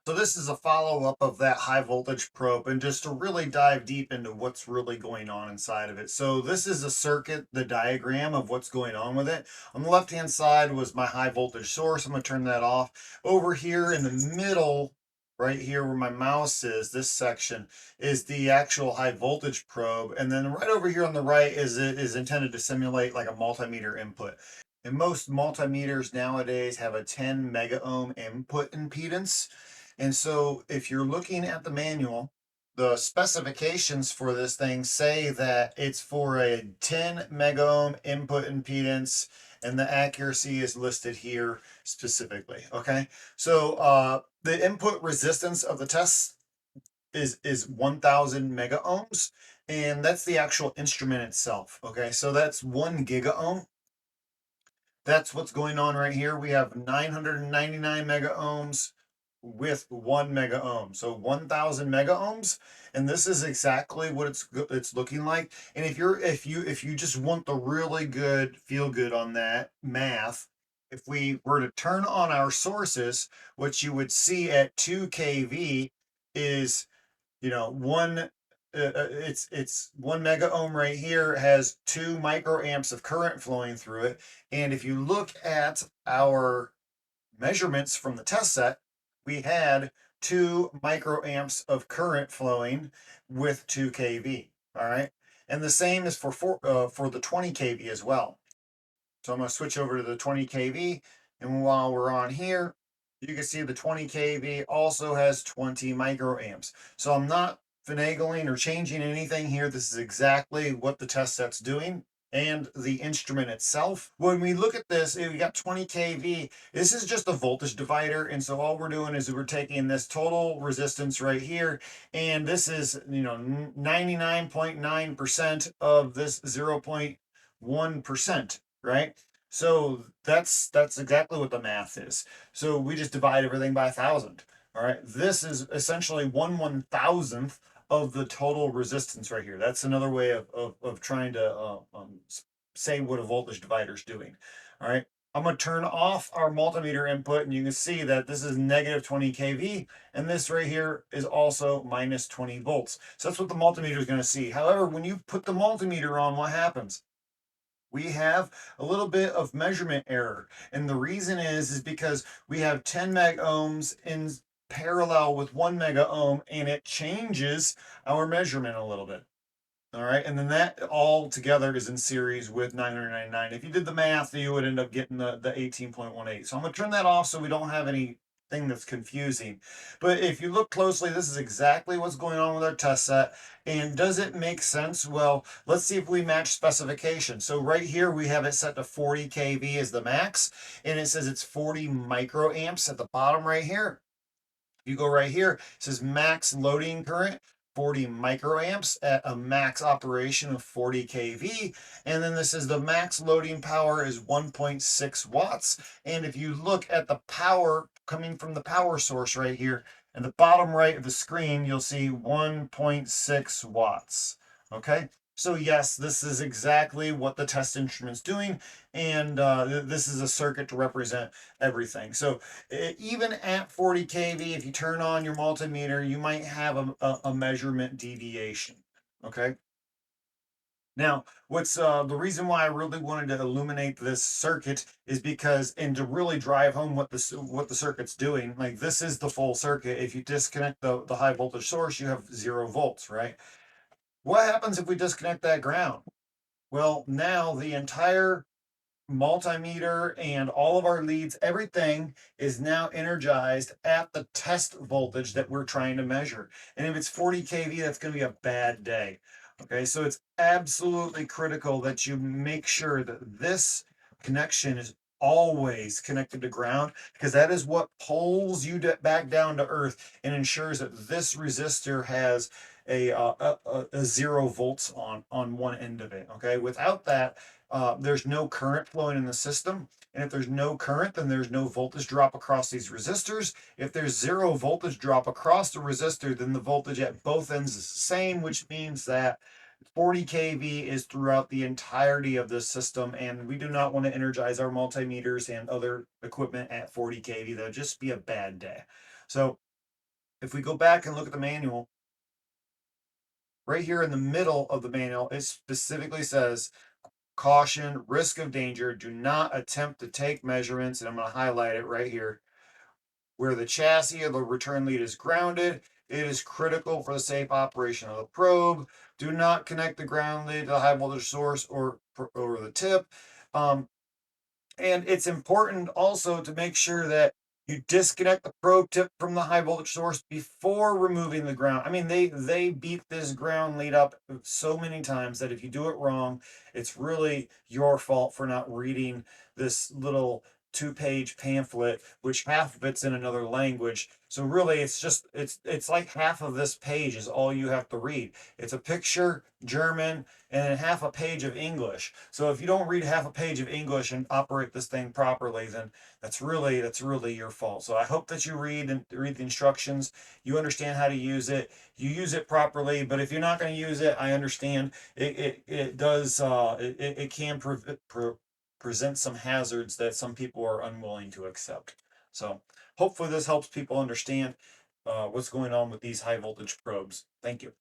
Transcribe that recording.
So this is a follow-up of that high voltage probe and just to really dive deep into what's really going on inside of it. So this is a circuit, the diagram of what's going on with it. On the left-hand side was my high voltage source. I'm going to turn that off. Over here in the middle, right here where my mouse is, this section is the actual high voltage probe. And then right over here on the right is intended to simulate like a multimeter input. And most multimeters nowadays have a 10 mega ohm input impedance. And so if you're looking at the manual, the specifications for this thing say that it's for a 10 mega ohm input impedance, and the accuracy is listed here specifically. Okay. So the input resistance of the test is 1000 mega ohms, and that's the actual instrument itself. Okay. So that's 1 giga ohm. That's what's going on right here. We have 999 mega ohms with 1 mega ohm. So 1000 mega ohms. And this is exactly what it's looking like. And if you just want the really good feel good on that math, if we were to turn on our sources, what you would see at 2 kV is, one it's 1 mega ohm right here has 2 microamps of current flowing through it. And if you look at our measurements from the test set, we had 2 microamps of current flowing with 2 kV. All right. And the same is for the 20 kV as well. So I'm going to switch over to the 20 kV. And while we're on here, you can see the 20 kV also has 20 microamps. So I'm not finagling or changing anything here. This is exactly what the test set's doing and the instrument itself. When we look at this, we got 20 kV. This is just a voltage divider. And so all we're doing is we're taking this total resistance right here. And this is, 99.9% of this 0.1%. Right? So that's exactly what the math is. So we just divide everything by 1,000. All right. This is essentially 1/1000th of the total resistance right here. That's another way of trying to say what a voltage divider is doing. All right. I'm going to turn off our multimeter input, and you can see that this is negative 20 kV, and this right here is also minus 20 volts. So that's what the multimeter is going to see. However, when you put the multimeter on, what happens? We have a little bit of measurement error. And the reason is because we have 10 meg ohms in parallel with 1 mega ohm, and it changes our measurement a little bit. All right. And then that all together is in series with 999. If you did the math, you would end up getting the 18.18. So I'm going to turn that off so we don't have anything that's confusing. But if you look closely, this is exactly what's going on with our test set. And does it make sense? Well, let's see if we match specification. So right here, we have it set to 40 kV as the max, and it says it's 40 microamps at the bottom right here. You go right here, it says max loading current, 40 microamps at a max operation of 40 kV. And then this is the max loading power is 1.6 watts. And if you look at the power coming from the power source right here, at the bottom right of the screen, you'll see 1.6 watts. Okay. So yes, this is exactly what the test instrument's doing. And this is a circuit to represent everything. So even at 40 kV, if you turn on your multimeter, you might have a measurement deviation. Okay. Now, what's the reason why I really wanted to illuminate this circuit is because, and to really drive home what the circuit's doing, like this is the full circuit. If you disconnect the high voltage source, you have 0 volts, right? What happens if we disconnect that ground? Well, now the entire multimeter and all of our leads, everything is now energized at the test voltage that we're trying to measure. And if it's 40 kV, that's going to be a bad day. Okay, so it's absolutely critical that you make sure that this connection is always connected to ground, because that is what pulls you back down to earth and ensures that this resistor has a 0 volts on one end of it. Okay, without that, there's no current flowing in the system. And if there's no current, then there's no voltage drop across these resistors. If there's 0 voltage drop across the resistor, then the voltage at both ends is the same, which means that 40 kV is throughout the entirety of this system. And we do not want to energize our multimeters and other equipment at 40 kV. That'll just be a bad day. So If we go back and look at the manual, right here in the middle of the manual, it specifically says, caution, risk of danger, do not attempt to take measurements, and I'm going to highlight it right here. Where the chassis of the return lead is grounded, it is critical for the safe operation of the probe. Do not connect the ground lead to the high voltage source or the tip. Um, and it's important also to make sure that you disconnect the probe tip from the high voltage source before removing the ground. I mean, they beat this ground lead up so many times that if you do it wrong, it's really your fault for not reading this little two-page pamphlet, which half of it's in another language. So really it's like half of this page is all you have to read. It's a picture, German, and then half a page of English. So if you don't read half a page of English and operate this thing properly, then that's really your fault. So I hope that you read the instructions, you understand how to use it, you use it properly. But if you're not going to use it, I understand it does it can present some hazards that some people are unwilling to accept. So hopefully this helps people understand what's going on with these high voltage probes. Thank you.